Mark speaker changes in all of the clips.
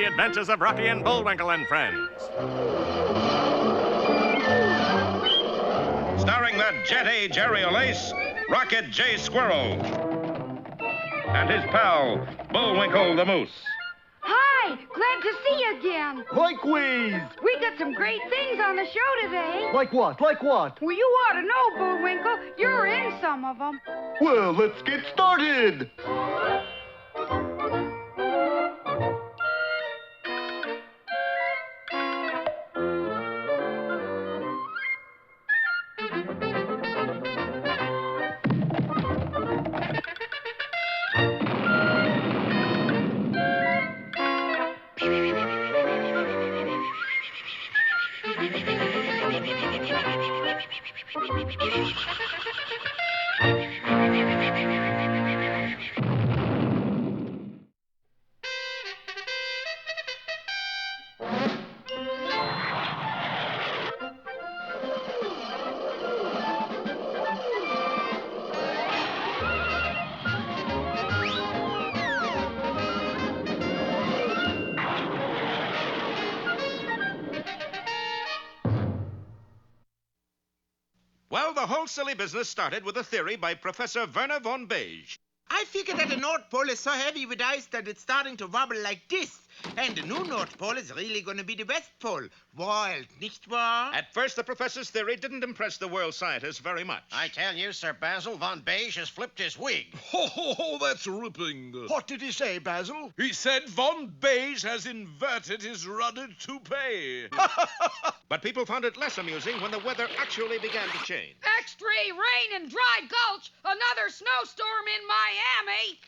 Speaker 1: the adventures of Rocky and Bullwinkle and Friends. Starring that jetty Jerry O'Lace, Rocket J. Squirrel, and his pal, Bullwinkle the Moose.
Speaker 2: Hi, glad to see you again.
Speaker 3: Likewise.
Speaker 2: We got some great things on the show today.
Speaker 3: Like what? Like what?
Speaker 2: Well, you ought to know, Bullwinkle. You're in some of them.
Speaker 3: Well, let's get started.
Speaker 1: Well, the whole silly business started with a theory by Professor Werner von Beige.
Speaker 4: I figured that the North Pole is so heavy with ice that it's starting to wobble like this. And the new North Pole is really going to be the West Pole. Wild, nicht wahr?
Speaker 1: At first, the professor's theory didn't impress the world scientists very much.
Speaker 5: I tell you, Sir Basil, Von Beige has flipped his wig.
Speaker 6: Ho, ho, ho, that's ripping.
Speaker 3: What did he say, Basil?
Speaker 6: He said Von Beige has inverted his rudder toupee.
Speaker 1: But people found it less amusing when the weather actually began to change.
Speaker 2: Extreme rain and dry gulch. Another snowstorm in Miami.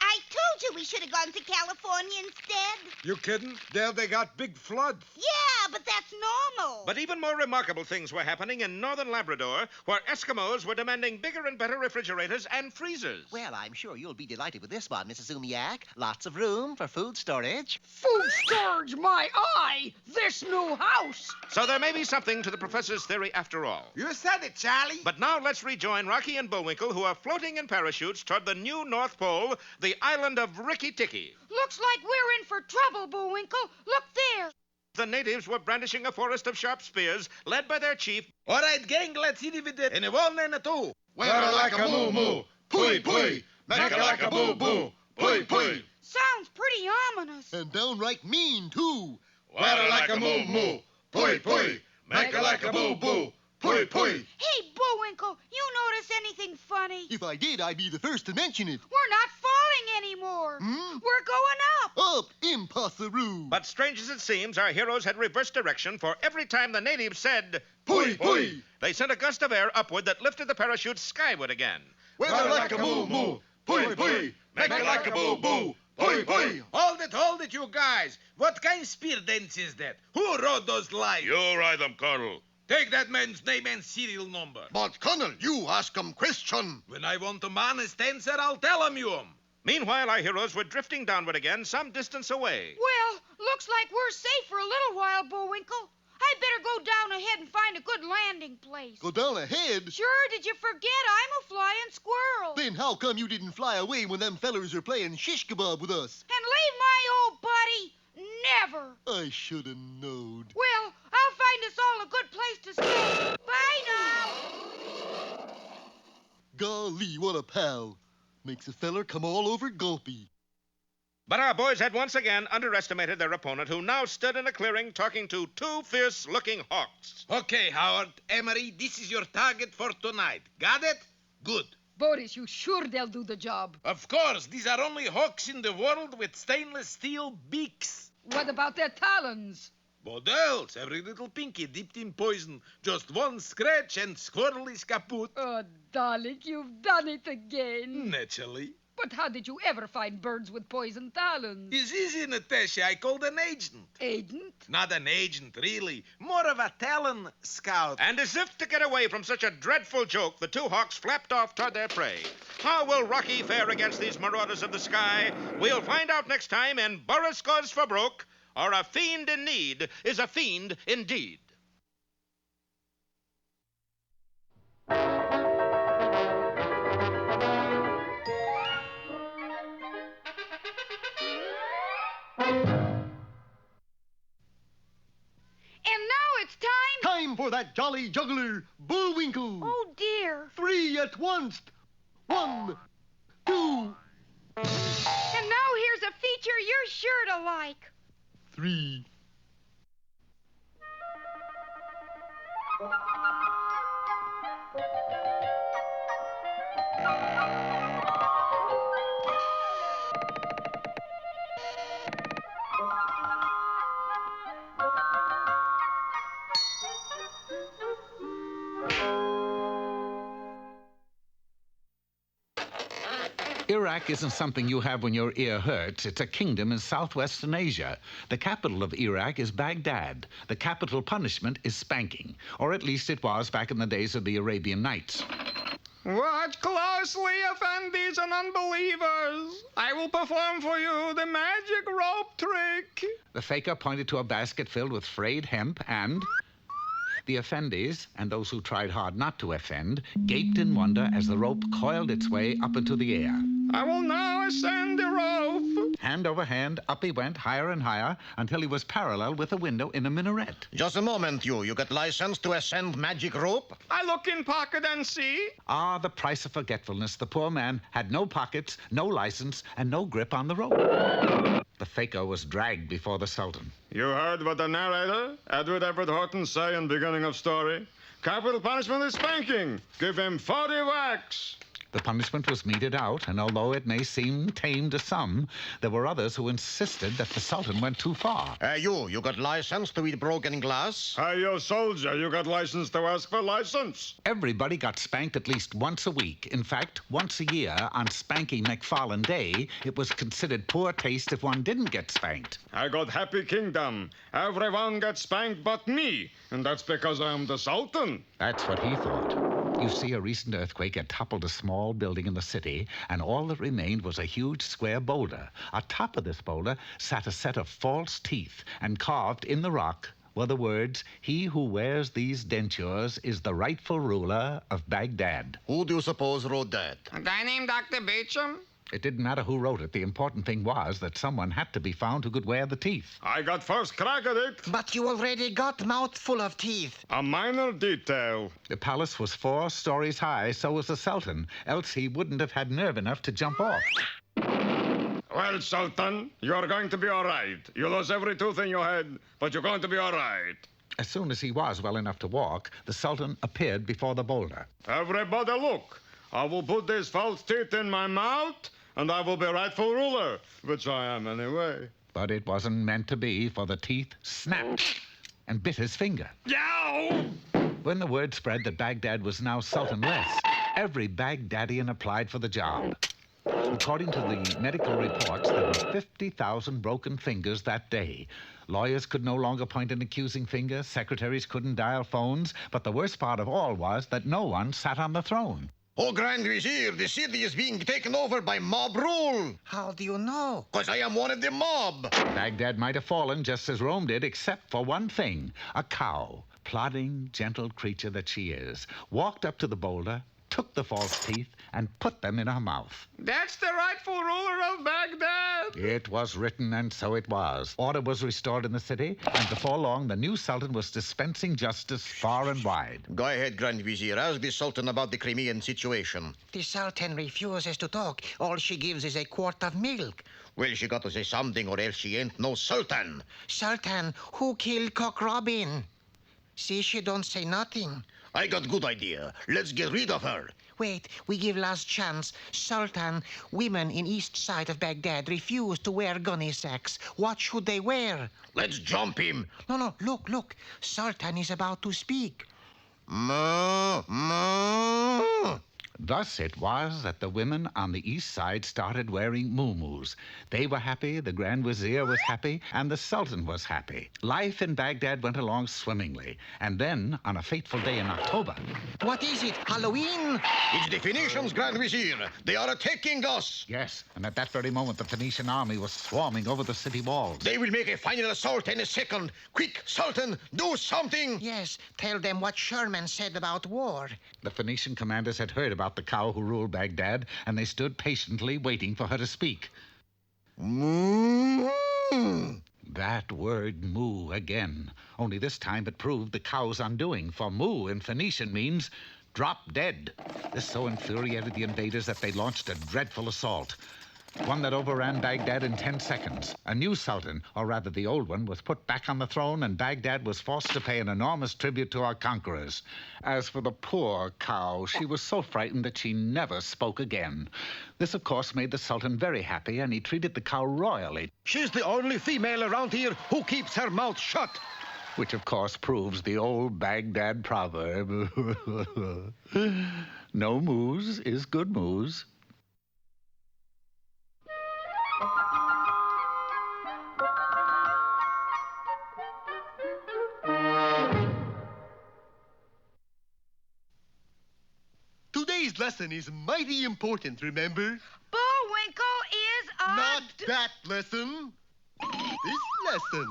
Speaker 7: I told you we should have gone to California instead.
Speaker 6: You kidding? There they got big floods.
Speaker 7: Yeah, but that's normal.
Speaker 1: But even more remarkable things were happening in northern Labrador, where Eskimos were demanding bigger and better refrigerators and freezers.
Speaker 8: Well, I'm sure you'll be delighted with this one, Mrs. Umiak. Lots of room for food storage.
Speaker 2: Food storage, my eye. This new house.
Speaker 1: So there may be something to the professor's theory after all.
Speaker 4: You said it, Charlie.
Speaker 1: But now let's rejoin Rocky and Bullwinkle, who are floating in parachutes toward the new North Pole, the island of Rikki-Tikki.
Speaker 2: Looks like we're in for trouble, Bullwinkle. Look there.
Speaker 1: The natives were brandishing a forest of sharp spears, led by their chief.
Speaker 4: All right, gang, let's hit it with it. And a one and a two.
Speaker 6: Wara-laka-moo-moo, pui-pui, meka-laka-boo-boo, pui-pui.
Speaker 2: Sounds pretty ominous.
Speaker 3: And downright mean, too.
Speaker 6: Wara-laka-moo-moo, pui-pui, meka-laka-boo-boo, pui-pui.
Speaker 2: Hey, Bullwinkle, you notice anything funny?
Speaker 3: If I did, I'd be the first to mention it.
Speaker 2: We're not falling anymore. We're going up.
Speaker 3: Up, impossible.
Speaker 1: But strange as it seems, our heroes had reversed direction, for every time the natives said,
Speaker 3: Pui, pui.
Speaker 1: they sent a gust of air upward that lifted the parachute skyward again.
Speaker 6: Wara-laka-moo-moo, pui-pui, meka-laka-boo-boo, pui-pui.
Speaker 4: Hold it, you guys. What kind of spear dance is that? Who wrote those lines?
Speaker 6: You write them, Colonel.
Speaker 4: Take that man's name and serial number.
Speaker 5: But, Colonel, you ask him question.
Speaker 4: When I want a honest answer, I'll tell him you am.
Speaker 1: Meanwhile, our heroes were drifting downward again, some distance away.
Speaker 2: Well, looks like we're safe for a little while, Bullwinkle. I'd better go down ahead and find a good landing place.
Speaker 3: Go down ahead?
Speaker 2: Sure, did you forget I'm a flying squirrel?
Speaker 3: Then how come you didn't fly away when them fellers are playing shish kebab with us?
Speaker 2: And leave my old buddy? Never.
Speaker 3: I should have knowed.
Speaker 2: Well, I'll find us all a good place to stay. Bye now.
Speaker 3: Golly, what a pal. Makes a feller come all over gulpy.
Speaker 1: But our boys had once again underestimated their opponent, who now stood in a clearing talking to two fierce-looking hawks.
Speaker 4: Okay, Howard, Emery, this is your target for tonight. Got it? Good.
Speaker 2: Boris, you sure they'll do the job?
Speaker 4: Of course, these are only hawks in the world with stainless steel beaks.
Speaker 2: What about their talons?
Speaker 4: What else? Every little pinky dipped in poison. Just one scratch and squirrel is kaput.
Speaker 2: Oh, darling, you've done it again.
Speaker 4: Naturally.
Speaker 2: But how did you ever find birds with poison talons?
Speaker 4: It's easy, Natasha. I called an agent.
Speaker 2: Agent?
Speaker 4: Not an agent, really. More of a talon scout.
Speaker 1: And as if to get away from such a dreadful joke, the two hawks flapped off toward their prey. How will Rocky fare against these marauders of the sky? We'll find out next time in Boris Goes for Broke, or A Fiend in Need is a Fiend Indeed.
Speaker 3: for that jolly juggler, Bullwinkle.
Speaker 2: Oh, dear.
Speaker 3: 3 at once. 1, 2,
Speaker 2: And now here's a feature you're sure to like.
Speaker 3: 3.
Speaker 9: Iraq isn't something you have when your ear hurts. It's a kingdom in southwestern Asia. The capital of Iraq is Baghdad. The capital punishment is spanking. Or at least it was back in the days of the Arabian Nights.
Speaker 10: Watch closely, offenders and unbelievers. I will perform for you the magic rope trick.
Speaker 9: The faker pointed to a basket filled with frayed hemp and... The offendees, and those who tried hard not to offend, gaped in wonder as the rope coiled its way up into the air.
Speaker 10: I will now ascend the rope.
Speaker 9: Hand over hand, up he went, higher and higher, until he was parallel with a window in a minaret.
Speaker 5: Just a moment, you. You got license to ascend magic rope?
Speaker 10: I look in pocket and see.
Speaker 9: Ah, the price of forgetfulness. The poor man had no pockets, no license, and no grip on the rope. The faker was dragged before the Sultan.
Speaker 10: You heard what the narrator, Edward Everett Horton, say in beginning of story. Capital punishment is spanking. Give him 40 whacks.
Speaker 9: The punishment was meted out, and although it may seem tame to some, there were others who insisted that the Sultan went too far.
Speaker 5: You got license to eat broken glass?
Speaker 10: Hey, you soldier, you got license to ask for license?
Speaker 9: Everybody got spanked at least once a week. In fact, once a year on Spanky McFarlane Day, it was considered poor taste if one didn't get spanked.
Speaker 10: I got happy kingdom. Everyone gets spanked but me, and that's because I am the Sultan.
Speaker 9: That's what he thought. You see, a recent earthquake had toppled a small building in the city, and all that remained was a huge square boulder. Atop of this boulder sat a set of false teeth, and carved in the rock were the words, "He who wears these dentures is the rightful ruler of Baghdad."
Speaker 5: Who do you suppose wrote that?
Speaker 10: A guy named Dr. Beecham?
Speaker 9: It didn't matter who wrote it. The important thing was that someone had to be found who could wear the teeth.
Speaker 10: I got first crack at it.
Speaker 4: But you already got mouthful of teeth.
Speaker 10: A minor detail.
Speaker 9: The palace was 4 stories high, so was the Sultan, else he wouldn't have had nerve enough to jump off.
Speaker 10: Well, Sultan, you're going to be all right. You lose every tooth in your head, but you're going to be all right.
Speaker 9: As soon as he was well enough to walk, the Sultan appeared before the boulder.
Speaker 10: Everybody look. I will put these false teeth in my mouth, and I will be rightful ruler, which I am anyway.
Speaker 9: But it wasn't meant to be, for the teeth snapped and bit his finger.
Speaker 10: Yow!
Speaker 9: When the word spread that Baghdad was now Sultanless, every Baghdadian applied for the job. According to the medical reports, there were 50,000 broken fingers that day. Lawyers could no longer point an accusing finger, secretaries couldn't dial phones, but the worst part of all was that no one sat on the throne.
Speaker 5: Oh, Grand Vizier, the city is being taken over by mob rule.
Speaker 4: How do you know?
Speaker 5: 'Cause I am one of the mob.
Speaker 9: Baghdad might have fallen just as Rome did, except for one thing. A cow, plodding, gentle creature that she is, walked up to the boulder, took the false teeth, and put them in her mouth.
Speaker 10: That's the rightful ruler of Baghdad.
Speaker 9: It was written, and so it was. Order was restored in the city, and before long, the new Sultan was dispensing justice far and wide.
Speaker 5: Go ahead, Grand Vizier. Ask the Sultan about the Crimean situation.
Speaker 4: The Sultan refuses to talk. All she gives is a quart of milk.
Speaker 5: Well, she got to say something, or else she ain't no Sultan.
Speaker 4: Sultan, who killed Cock Robin? See, she don't say nothing.
Speaker 5: I got good idea. Let's get rid of her.
Speaker 4: Wait, we give last chance. Sultan, women in east side of Baghdad refuse to wear gunny sacks. What should they wear?
Speaker 5: Let's jump him.
Speaker 4: No, look. Sultan is about to speak.
Speaker 5: Moo, moo.
Speaker 9: Thus it was that the women on the east side started wearing muumuus. They were happy, the Grand Vizier was happy, and the Sultan was happy. Life in Baghdad went along swimmingly. And then, on a fateful day in October...
Speaker 4: What is it, Halloween?
Speaker 5: It's the Phoenicians, Grand Vizier. They are attacking us.
Speaker 9: Yes, and at that very moment, the Phoenician army was swarming over the city walls.
Speaker 5: They will make a final assault in a second. Quick, Sultan, do something.
Speaker 4: Yes, tell them what Sherman said about war.
Speaker 9: The Phoenician commanders had heard about the cow who ruled Baghdad, and they stood patiently waiting for her to speak.
Speaker 5: Moo.
Speaker 9: That word moo again. Only this time it proved the cow's undoing, for moo in Phoenician means drop dead. This so infuriated the invaders that they launched a dreadful assault. One that overran Baghdad in 10 seconds. A new sultan, or rather the old one, was put back on the throne, and Baghdad was forced to pay an enormous tribute to our conquerors. As for the poor cow, she was so frightened that she never spoke again. This, of course, made the sultan very happy, and he treated the cow royally.
Speaker 5: She's the only female around here who keeps her mouth shut.
Speaker 9: Which, of course, proves the old Baghdad proverb. No moose is good moose.
Speaker 3: Today's lesson is mighty important, remember?
Speaker 2: Bullwinkle is a...
Speaker 3: Not that lesson. This lesson.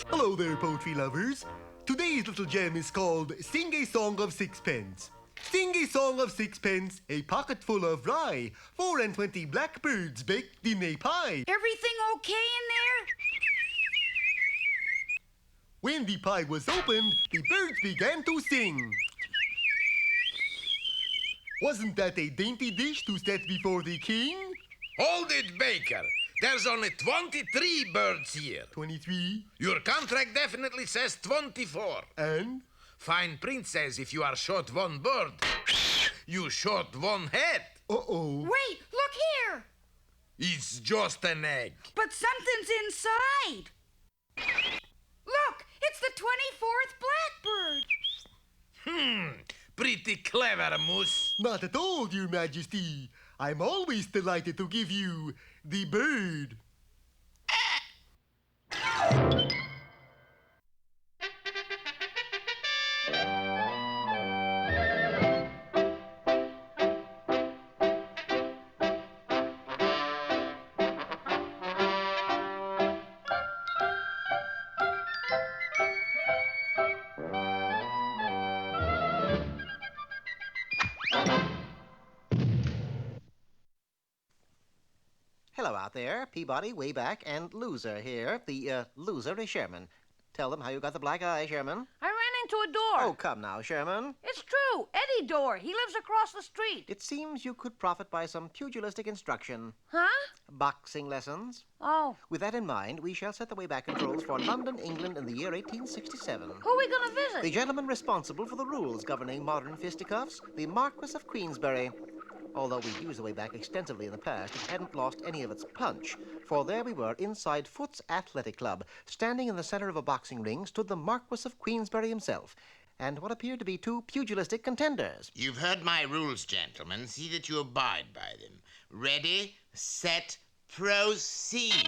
Speaker 3: Hello there, poetry lovers. Today's little gem is called Sing a Song of Sixpence. Sing a song of sixpence, a pocket full of rye, 4 and 20 blackbirds baked in a pie.
Speaker 2: Everything okay in there?
Speaker 3: When the pie was opened, the birds began to sing. Wasn't that a dainty dish to set before the king?
Speaker 11: Hold it, Baker. There's only 23 birds here.
Speaker 3: 23.
Speaker 11: Your contract definitely says 24.
Speaker 3: And?
Speaker 11: Fine print says if you are short one bird, you short one head.
Speaker 3: Uh-oh.
Speaker 2: Wait, look here.
Speaker 11: It's just an egg.
Speaker 2: But something's inside. Look, it's the 24th blackbird.
Speaker 11: Pretty clever, Moose.
Speaker 3: Not at all, Your Majesty. I'm always delighted to give you the bird.
Speaker 8: Hello out there, Peabody, Wayback, and Loser here. The loser is Sherman. Tell them how you got the black eye, Sherman.
Speaker 12: I ran into a door.
Speaker 8: Oh, come now, Sherman.
Speaker 12: It's true. Eddie Door. He lives across the street.
Speaker 8: It seems you could profit by some pugilistic instruction.
Speaker 12: Huh?
Speaker 8: Boxing lessons.
Speaker 12: Oh.
Speaker 8: With that in mind, we shall set the Wayback Controls for London, England in the year 1867.
Speaker 12: Who are we going to visit?
Speaker 8: The gentleman responsible for the rules governing modern fisticuffs, the Marquis of Queensbury. Although we've used the Wayback extensively in the past, it hadn't lost any of its punch. For there we were inside Foot's Athletic Club. Standing in the center of a boxing ring stood the Marquis of Queensbury himself, and what appeared to be two pugilistic contenders.
Speaker 4: You've heard my rules, gentlemen. See that you abide by them. Ready, set, proceed.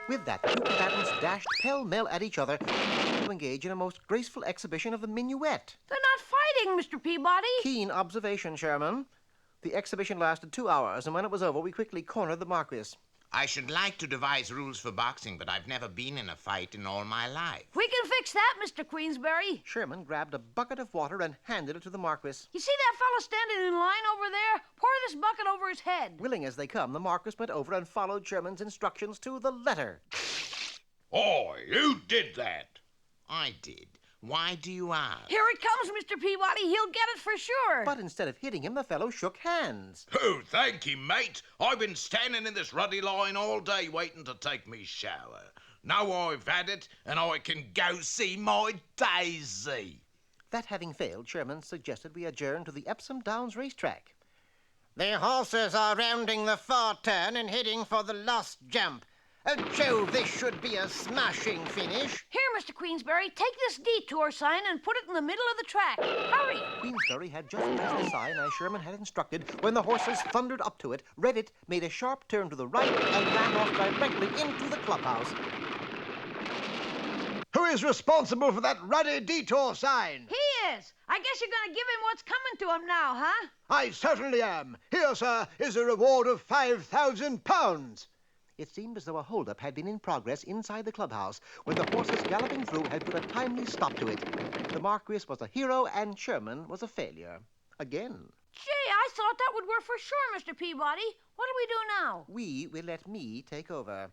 Speaker 8: With that, the two combatants dashed pell-mell at each other to engage in a most graceful exhibition of the minuet.
Speaker 12: They're not fighting, Mr. Peabody.
Speaker 8: Keen observation, Sherman. The exhibition lasted 2 hours, and when it was over, we quickly cornered the Marquis.
Speaker 4: I should like to devise rules for boxing, but I've never been in a fight in all my life.
Speaker 12: We can fix that, Mr. Queensbury.
Speaker 8: Sherman grabbed a bucket of water and handed it to the Marquis.
Speaker 12: You see that fellow standing in line over there? Pour this bucket over his head.
Speaker 8: Willing as they come, the Marquis went over and followed Sherman's instructions to the letter.
Speaker 6: Oh, you did that.
Speaker 4: I did. Why do you ask?
Speaker 12: Here it comes, Mr. Peabody. He'll get it for sure.
Speaker 8: But instead of hitting him, the fellow shook hands.
Speaker 6: Oh, thank you, mate. I've been standing in this ruddy line all day waiting to take me shower. Now I've had it, and I can go see my Daisy.
Speaker 8: That having failed, Sherman suggested we adjourn to the Epsom Downs racetrack.
Speaker 13: The horses are rounding the far turn and heading for the last jump. Oh, Jove, this should be a smashing finish.
Speaker 12: Here, Mr. Queensbury, take this detour sign and put it in the middle of the track. Hurry!
Speaker 8: Queensbury had just passed the sign as Sherman had instructed when the horses thundered up to it, read it, made a sharp turn to the right, and ran off directly into the clubhouse.
Speaker 5: Who is responsible for that ruddy detour sign?
Speaker 12: He is. I guess you're going to give him what's coming to him now, huh?
Speaker 5: I certainly am. Here, sir, is a reward of £5,000.
Speaker 8: It seemed as though a holdup had been in progress inside the clubhouse when the horses galloping through had put a timely stop to it. The Marquis was a hero and Sherman was a failure. Again.
Speaker 12: Gee, I thought that would work for sure, Mr. Peabody. What do we do now?
Speaker 8: We will let me take over.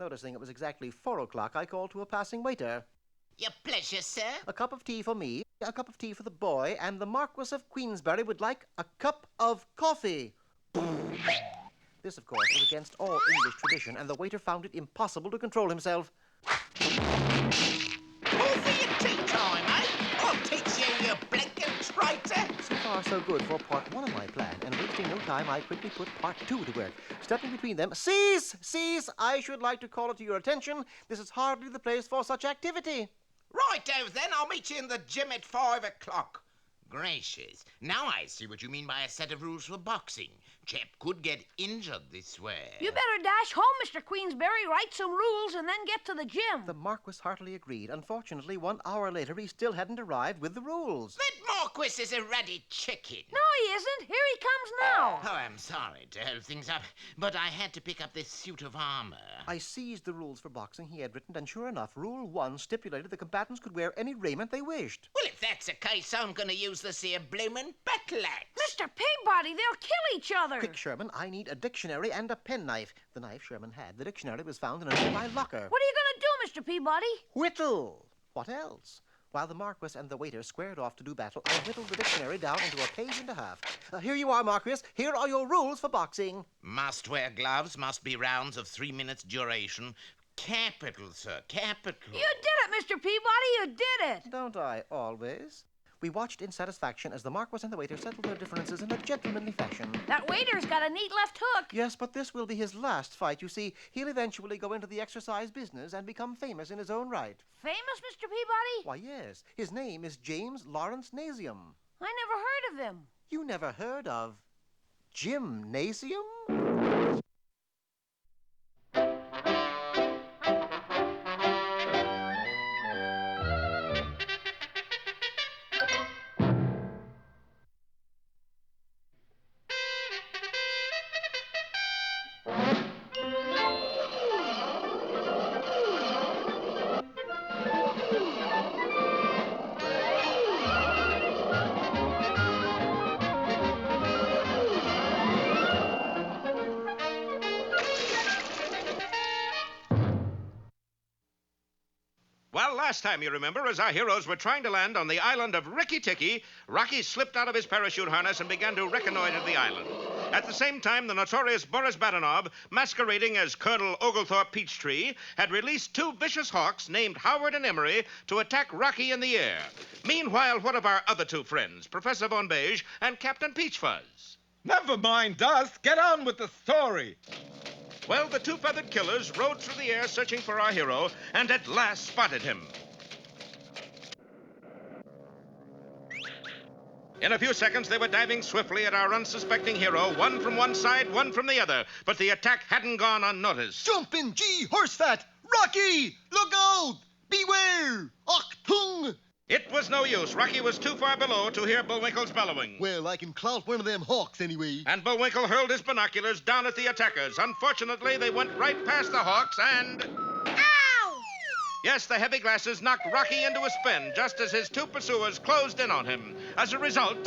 Speaker 8: Noticing it was exactly 4 o'clock, I called to a passing waiter.
Speaker 4: Your pleasure, sir.
Speaker 8: A cup of tea for me, a cup of tea for the boy, and the Marquis of Queensbury would like a cup of coffee. This, of course, was against all English tradition, and the waiter found it impossible to control himself.
Speaker 4: All for your tea time, eh? I'll teach you blinking traitor.
Speaker 8: So far, so good for part 1 of my plan, and wasting no time, I quickly put part 2 to work. Stepping between them, cease! I should like to call it to your attention. This is hardly the place for such activity.
Speaker 4: Righto, then. I'll meet you in the gym at 5 o'clock. Gracious. Now I see what you mean by a set of rules for boxing. Chap could get injured this way.
Speaker 12: You better dash home, Mr. Queensbury, write some rules, and then get to the gym.
Speaker 8: The Marquis heartily agreed. Unfortunately, 1 hour later, he still hadn't arrived with the rules.
Speaker 4: That Marquis is a ruddy chicken.
Speaker 12: No, he isn't. Here he comes now.
Speaker 4: Oh, I'm sorry to hold things up, but I had to pick up this suit of armor.
Speaker 8: I seized the rules for boxing he had written, and sure enough, Rule 1 stipulated the combatants could wear any raiment they wished.
Speaker 4: Well, if that's the case, I'm going to use this here bloomin' battle axe.
Speaker 12: Mr. Peabody, they'll kill each other.
Speaker 8: Quick, Sherman, I need a dictionary and a penknife. The knife Sherman had. The dictionary was found in a nearby locker.
Speaker 12: What are you going to do, Mr. Peabody?
Speaker 8: Whittle. What else? While the Marquis and the waiter squared off to do battle, I whittled the dictionary down into a page and a half. Here you are, Marquis. Here are your rules for boxing.
Speaker 4: Must wear gloves, must be rounds of 3 minutes duration. Capital, sir, capital.
Speaker 12: You did it, Mr. Peabody, you did it.
Speaker 8: Don't I always? We watched in satisfaction as the Marquis and the waiter settled their differences in a gentlemanly fashion.
Speaker 12: That waiter's got a neat left hook.
Speaker 8: Yes, but this will be his last fight. You see, he'll eventually go into the exercise business and become famous in his own right.
Speaker 12: Famous, Mr. Peabody?
Speaker 8: Why, yes. His name is James Lawrence Nasium.
Speaker 12: I never heard of him.
Speaker 8: You never heard of gymnasium?
Speaker 1: Well, last time, you remember, as our heroes were trying to land on the island of Rikki-Tikki, Rocky slipped out of his parachute harness and began to reconnoiter the island. At the same time, the notorious Boris Badenov, masquerading as Colonel Oglethorpe Peachtree, had released 2 vicious hawks named Howard and Emery to attack Rocky in the air. Meanwhile, what of our other 2 friends, Professor Von Beige and Captain Peachfuzz?
Speaker 14: Never mind us. Get on with the story.
Speaker 1: Well, the 2 feathered killers rode through the air searching for our hero and at last spotted him. In a few seconds, they were diving swiftly at our unsuspecting hero, one from one side, one from the other. But the attack hadn't gone unnoticed.
Speaker 3: Jumpin' G, horse fat! Rocky! Look out! Beware! Achtung!
Speaker 1: It was no use. Rocky was too far below to hear Bullwinkle's bellowing.
Speaker 3: Well, I can clout one of them hawks anyway.
Speaker 1: And Bullwinkle hurled his binoculars down at the attackers. Unfortunately, they went right past the hawks and...
Speaker 2: Ow!
Speaker 1: Yes, the heavy glasses knocked Rocky into a spin just as his 2 pursuers closed in on him. As a result...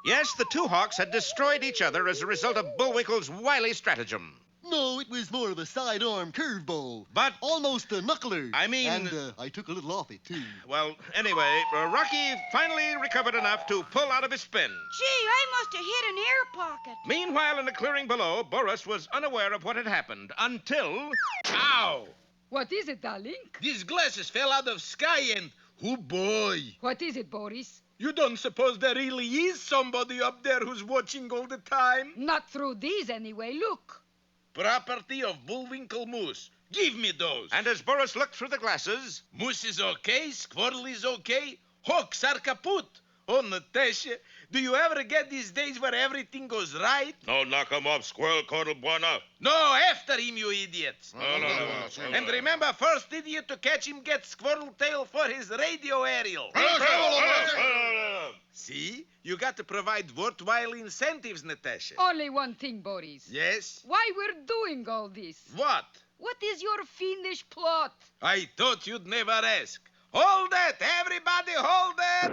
Speaker 1: Yes, the 2 hawks had destroyed each other as a result of Bullwinkle's wily stratagem.
Speaker 3: No, it was more of a sidearm curveball.
Speaker 1: But...
Speaker 3: Almost a knuckler.
Speaker 1: I mean...
Speaker 3: And I took a little off it, too.
Speaker 1: Well, anyway, Rocky finally recovered enough to pull out of his spin.
Speaker 2: Gee, I must have hit an air pocket.
Speaker 1: Meanwhile, in the clearing below, Boris was unaware of what had happened until...
Speaker 14: Ow!
Speaker 15: What is it, darling?
Speaker 11: These glasses fell out of sky and... Oh, boy.
Speaker 15: What is it, Boris?
Speaker 14: You don't suppose there really is somebody up there who's watching all the time?
Speaker 15: Not through these, anyway. Look.
Speaker 11: Property of Bullwinkle Moose. Give me those.
Speaker 1: And as Boris looked through the glasses...
Speaker 11: Moose is okay, Squirrel is okay, hawks are kaput. Oh, Natasha, do you ever get these days where everything goes right?
Speaker 1: No, knock 'em off, Squirrel, Colonel Buona.
Speaker 11: No, after him, you idiots.
Speaker 1: No.
Speaker 11: And remember, first idiot to catch him gets Squirrel Tail for his radio aerial. See? You got to provide worthwhile incentives, Natasha.
Speaker 15: Only one thing, Boris.
Speaker 11: Yes?
Speaker 15: Why we're doing all this?
Speaker 11: What?
Speaker 15: What is your fiendish plot?
Speaker 11: I thought you'd never ask. Hold that! Everybody hold that!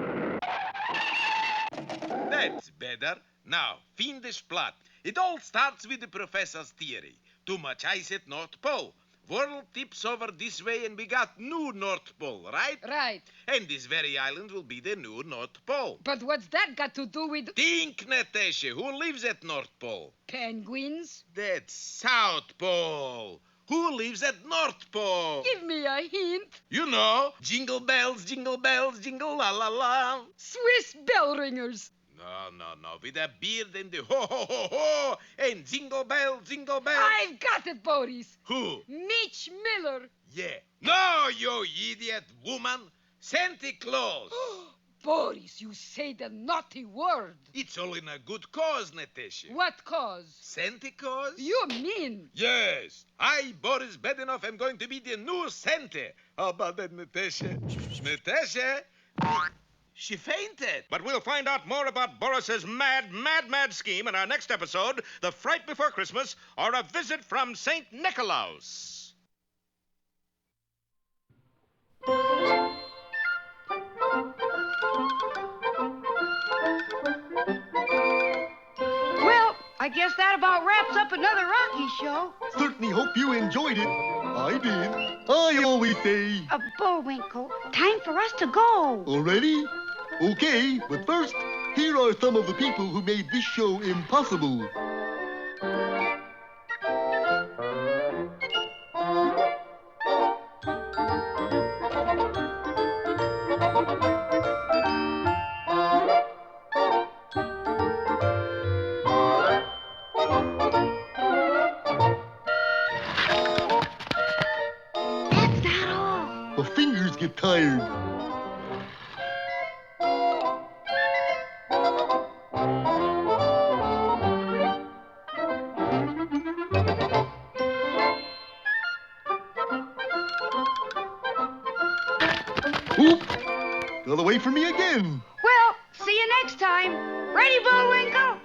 Speaker 11: That's better. Now, fiendish plot. It all starts with the professor's theory. Too much ice at North Pole. World tips over this way and we got new North Pole, right?
Speaker 15: Right.
Speaker 11: And this very island will be the new North Pole.
Speaker 15: But what's that got to do with
Speaker 11: Think, Natasha, who lives at North Pole?
Speaker 15: penguins?
Speaker 11: That's South Pole. Who lives at North Pole?
Speaker 15: Give me a hint.
Speaker 11: You know, jingle, jingle la la la.
Speaker 15: Swiss bell ringers.
Speaker 11: No. With a beard and the ho ho ho ho and jingle bell.
Speaker 15: I've got it, Boris.
Speaker 11: Who?
Speaker 15: Mitch Miller.
Speaker 11: Yeah. No, you idiot woman. Santa Claus.
Speaker 15: Boris, you say the naughty word.
Speaker 11: It's all in a good cause, Natasha.
Speaker 15: What cause?
Speaker 11: Santa Claus?
Speaker 15: You mean?
Speaker 11: Yes. I, Boris Bedenoff, am going to be the new Santa. How about that, Natasha? Natasha? She fainted.
Speaker 1: But we'll find out more about Boris's mad scheme in our next episode, The Fright Before Christmas, or A Visit from St. Nicholas.
Speaker 2: Well, I guess that about wraps up another Rocky show.
Speaker 3: Certainly hope you enjoyed it. I did. I always say...
Speaker 2: Bullwinkle, time for us to go.
Speaker 3: Already? Okay, but first, here are some of the people who made this show impossible.
Speaker 2: That's not all.
Speaker 3: The fingers get tired. Oop! Got away from me again.
Speaker 2: Well, see you next time. Ready, Bullwinkle?